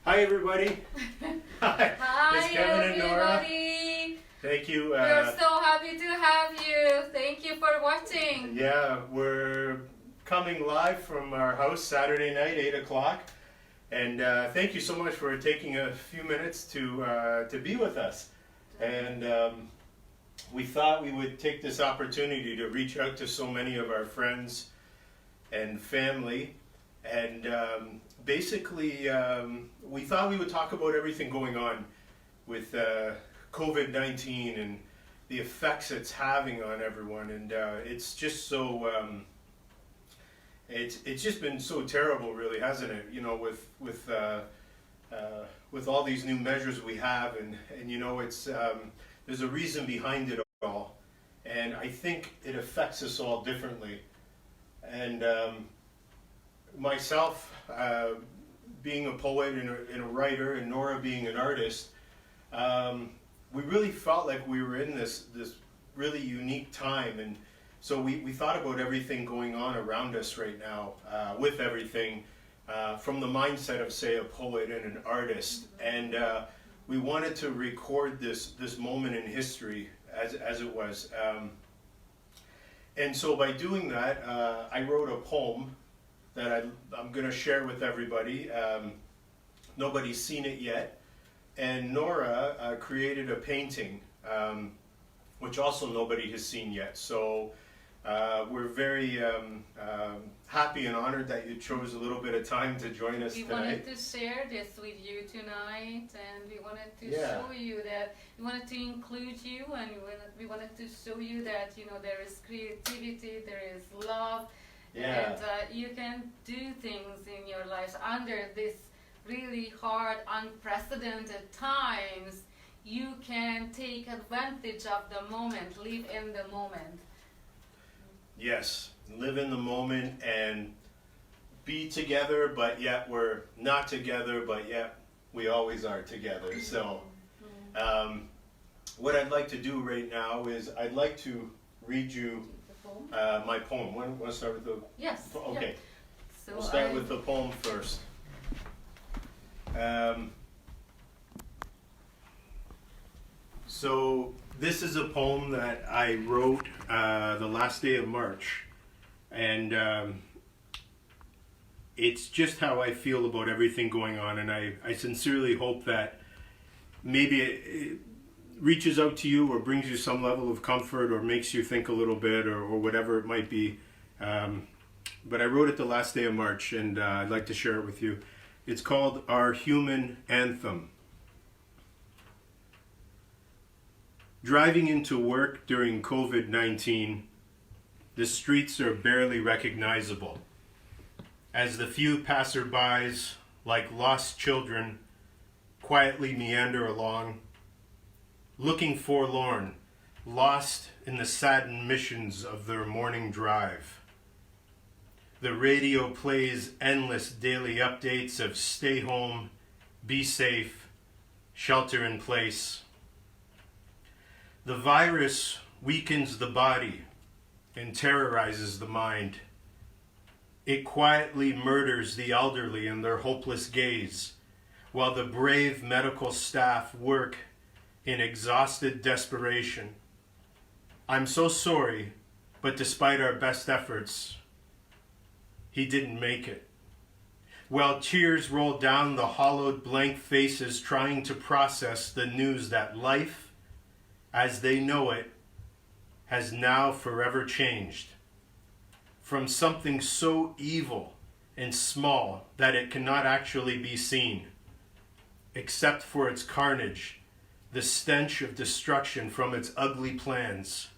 Hi everybody. Hi. Hi It's Kevin and Nora. everybody. Thank you. We're so happy to have you. Thank you for watching. Yeah, we're coming live from our house Saturday night, 8 o'clock. And thank you so much for taking a few minutes to be with us. And we thought we would take this opportunity to reach out to so many of our friends and family. And basically, we thought we would talk about everything going on with COVID-19 and the effects it's having on everyone. And it's just so, it's just been so terrible, really, hasn't it? You know, with all these new measures we have, and you know, it's there's a reason behind it all, and I think it affects us all differently. And myself, being a poet and a writer, and Nora being an artist, we really felt like we were in this really unique time, and so we thought about everything going on around us right now, with everything, from the mindset of, say, a poet and an artist, and we wanted to record this moment in history as it was. And so by doing that, I wrote a poem that I'm going to share with everybody. Nobody's seen it yet. And Nora created a painting, which also nobody has seen yet. So we're very happy and honored that you chose a little bit of time to join us We tonight. wanted to share this with you tonight, and we wanted to show you that we wanted to include you, and we wanted to show you that, you know, there is creativity, there is love, and you can do things in your lives under this really hard, unprecedented times. You can take advantage of the moment, live in the moment. Yes, live in the moment and be together, but yet we're not together, but yet we always are together. So what I'd like to do right now is I'd like to read you my poem. Want to start with the... Yes. Okay. Yeah. So we'll start with the poem first. So this is a poem that I wrote the last day of March, and it's just how I feel about everything going on, and I sincerely hope that maybe it reaches out to you or brings you some level of comfort or makes you think a little bit or whatever it might be. But I wrote it the last day of March, and I'd like to share it with you. It's called Our Human Anthem. Driving into work during COVID-19, the streets are barely recognizable, as the few passerbys, like lost children, quietly meander along, looking forlorn, lost in the saddened missions of their morning drive. The radio plays endless daily updates of stay home, be safe, shelter in place. The virus weakens the body and terrorizes the mind. It quietly murders the elderly in their hopeless gaze, while the brave medical staff work in exhausted desperation. I'm so sorry, but despite our best efforts, he didn't make it. While tears roll down the hollowed blank faces trying to process the news that life, as they know it, has now forever changed. From something so evil and small that it cannot actually be seen, except for its carnage, the stench of destruction from its ugly plans,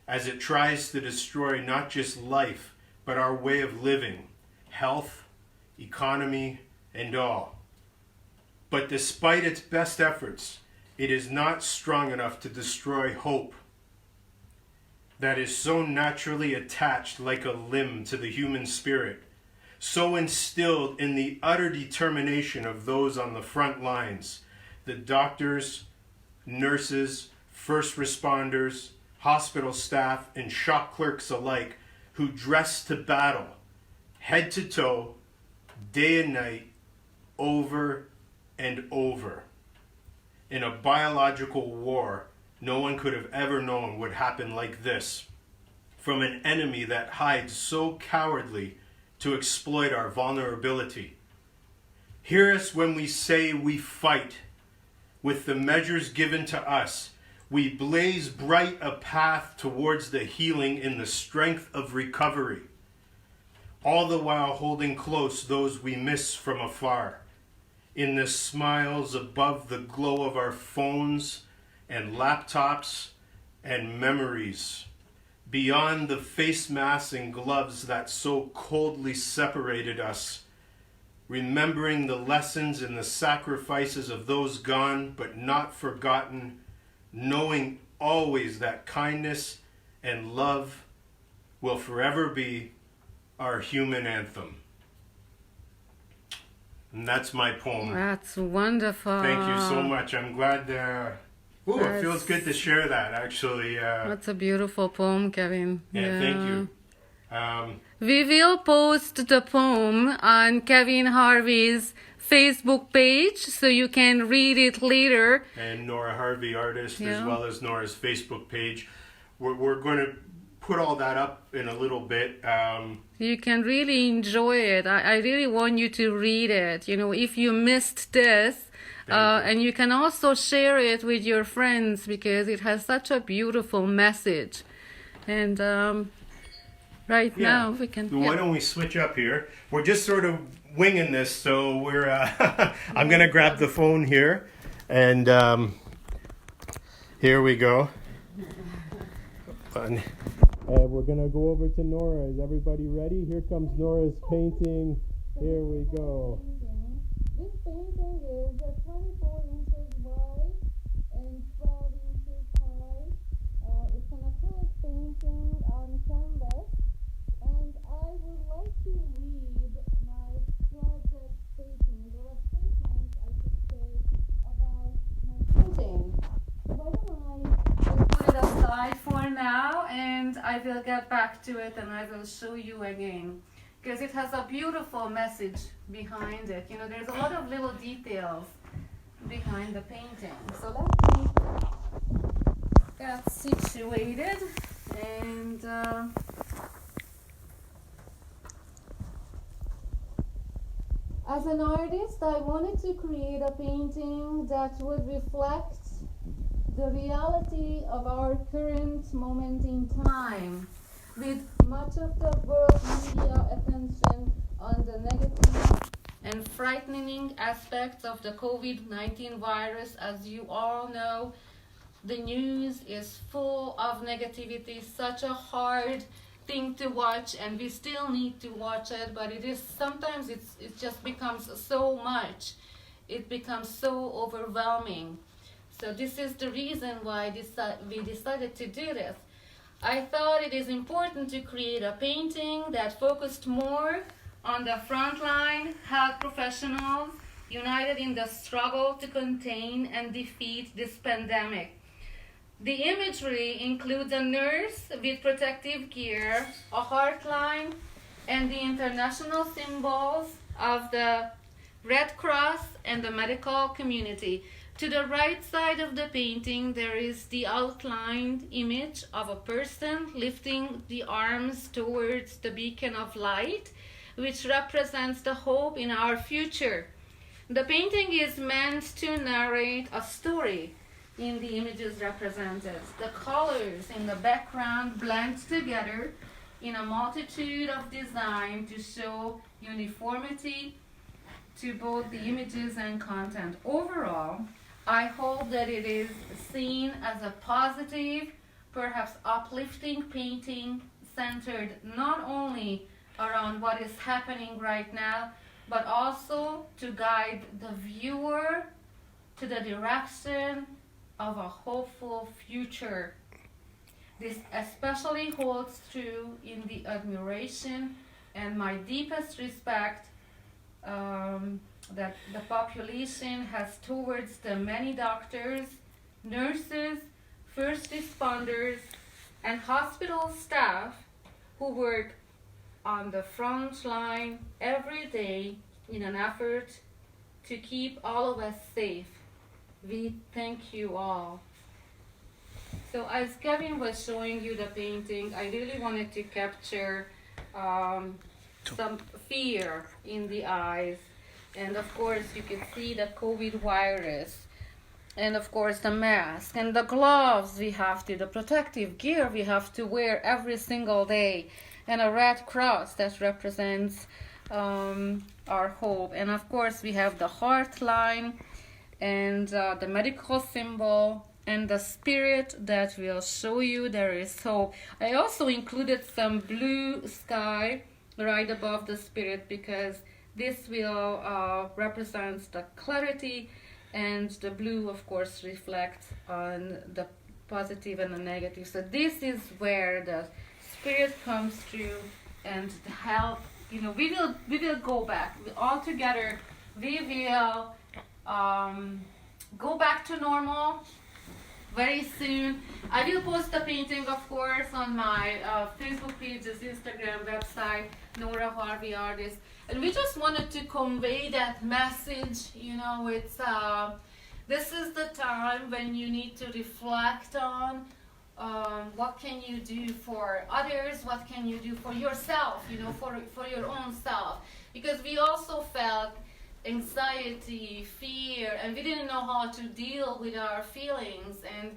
as it tries to destroy not just life, but our way of living, health, economy, and all. But despite its best efforts, it is not strong enough to destroy hope that is so naturally attached like a limb to the human spirit, so instilled in the utter determination of those on the front lines, the doctors, nurses, first responders, hospital staff, and shop clerks alike, who dress to battle, head to toe, day and night, over and over. In a biological war, no one could have ever known would happen like this, from an enemy that hides so cowardly to exploit our vulnerability. Hear us when we say we fight. With the measures given to us, we blaze bright a path towards the healing in the strength of recovery, all the while holding close those we miss from afar, in the smiles above the glow of our phones and laptops and memories, beyond the face masks and gloves that so coldly separated us, remembering the lessons and the sacrifices of those gone but not forgotten, knowing always that kindness and love will forever be our human anthem. And that's my poem. That's wonderful. Thank you so much. I'm glad it feels good to share that, actually. That's a beautiful poem, Kevin. Yeah, thank you. We will post the poem on Kevin Harvey's Facebook page so you can read it later. And Nora Harvey, artist, as well as Nora's Facebook page. We're going to put all that up in a little bit. You can really enjoy it. I really want you to read it. You know, if you missed this, and you can also share it with your friends because it has such a beautiful message. And now we can... Why don't we switch up here? We're just sort of winging this, so we're... I'm going to grab the phone here, and here we go. And we're going to go over to Nora. Is everybody ready? Here comes Nora's painting. Here we go. This painting is 24 inches wide and 12 inches high. It's an acrylic painting on canvas, and I would like to read my project statement, or a statement I should say, about my painting. Why don't I put it aside for now, and I will get back to it and I will show you again. Because it has a beautiful message behind it. You know, there's a lot of little details behind the painting. So let me get situated. And as an artist, I wanted to create a painting that would reflect the reality of our current moment in time, with much of the world media attention on the negative and frightening aspects of the COVID-19 virus. As you all know, the news is full of negativity, such a hard thing to watch, and we still need to watch it, but it is sometimes it just becomes so much. It becomes so overwhelming. So this is the reason why we decided to do this. I thought it is important to create a painting that focused more on the frontline health professionals united in the struggle to contain and defeat this pandemic. The imagery includes a nurse with protective gear, a heartline, and the international symbols of the Red Cross and the medical community. To the right side of the painting, there is the outlined image of a person lifting the arms towards the beacon of light, which represents the hope in our future. The painting is meant to narrate a story in the images represented. The colors in the background blend together in a multitude of design to show uniformity to both the images and content. Overall, I hope that it is seen as a positive, perhaps uplifting painting centered not only around what is happening right now, but also to guide the viewer to the direction of a hopeful future. This especially holds true in the admiration and my deepest respect that the population has towards the many doctors, nurses, first responders, and hospital staff who work on the front line every day in an effort to keep all of us safe. We thank you all. So as Kevin was showing you the painting, I really wanted to capture some fear in the eyes. And of course, you can see the COVID virus. And of course, the mask and the gloves we have to, the protective gear we have to wear every single day. And a red cross that represents our hope. And of course, we have the heart line and the medical symbol and the spirit that will show you there is hope. I also included some blue sky right above the spirit because this will represent the clarity, and the blue of course reflects on the positive and the negative. So this is where the spirit comes through and the health. You know, we will go back all together. We will go back to normal very soon. I will post the painting, of course, on my Facebook pages, Instagram, website, Nora Harvey Artist. And we just wanted to convey that message. You know, it's this is the time when you need to reflect on what can you do for others, what can you do for yourself, you know, for your own self. Because we also felt anxiety, fear, and we didn't know how to deal with our feelings. And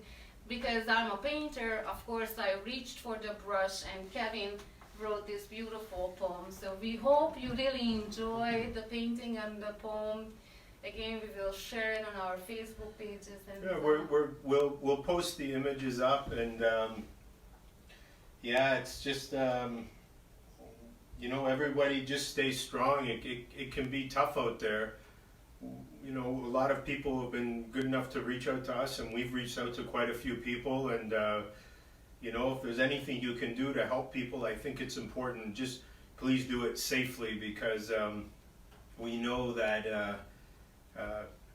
because I'm a painter, of course, I reached for the brush, and Kevin wrote this beautiful poem. So we hope you really enjoy the painting and the poem. Again, we will share it on our Facebook pages. And yeah, we'll post the images up, and yeah, it's just you know, everybody just stay strong. It can be tough out there. You know, a lot of people have been good enough to reach out to us, and we've reached out to quite a few people. And you know, if there's anything you can do to help people, I think it's important. Just please do it safely, because we know that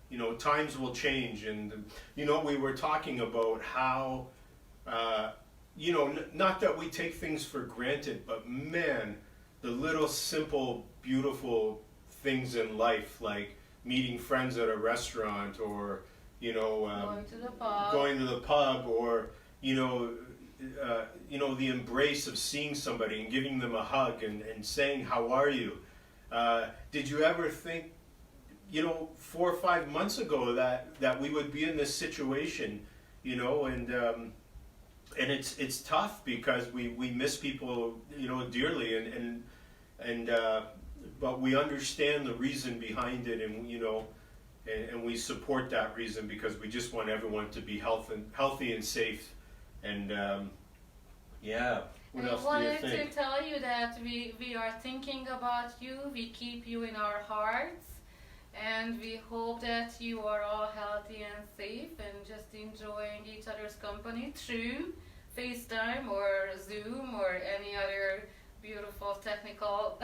you know, times will change. And you know, we were talking about how you know, not that we take things for granted, but man, the little simple beautiful things in life, like meeting friends at a restaurant, or you know, going to the pub, or you know, the embrace of seeing somebody and giving them a hug and saying, how are you? Did you ever think, you know, 4 or 5 months ago that we would be in this situation, you know? And it's tough because we miss people, you know, dearly, and but we understand the reason behind it, and you know, and we support that reason because we just want everyone to be healthy and safe. And yeah, what else do you think? I wanted to tell you that we are thinking about you. We keep you in our hearts, and we hope that you are all healthy and safe and just enjoying each other's company through FaceTime or Zoom or any other beautiful technical.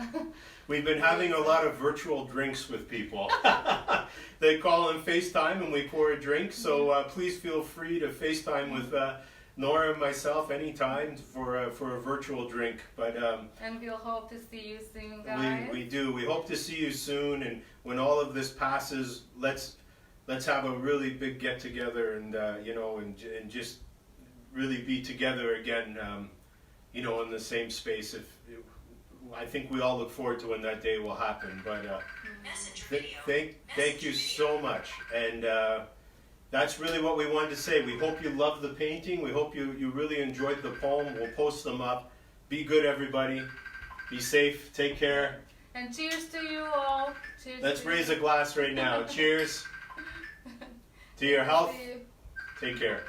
We've been having a lot of virtual drinks with people. They call and FaceTime, and we pour a drink. So please feel free to FaceTime with Nora and myself anytime for a virtual drink. But and we'll hope to see you soon, guys. We do. We hope to see you soon, and when all of this passes, let's have a really big get together, and you know, and just really be together again. You know, in the same space. I think we all look forward to when that day will happen. But thank you so much, and that's really what we wanted to say. We hope you love the painting. We hope you really enjoyed the poem. We'll post them up. Be good, everybody. Be safe. Take care. And cheers to you all. Cheers. Let's raise a glass right now. Cheers to your health. Take care.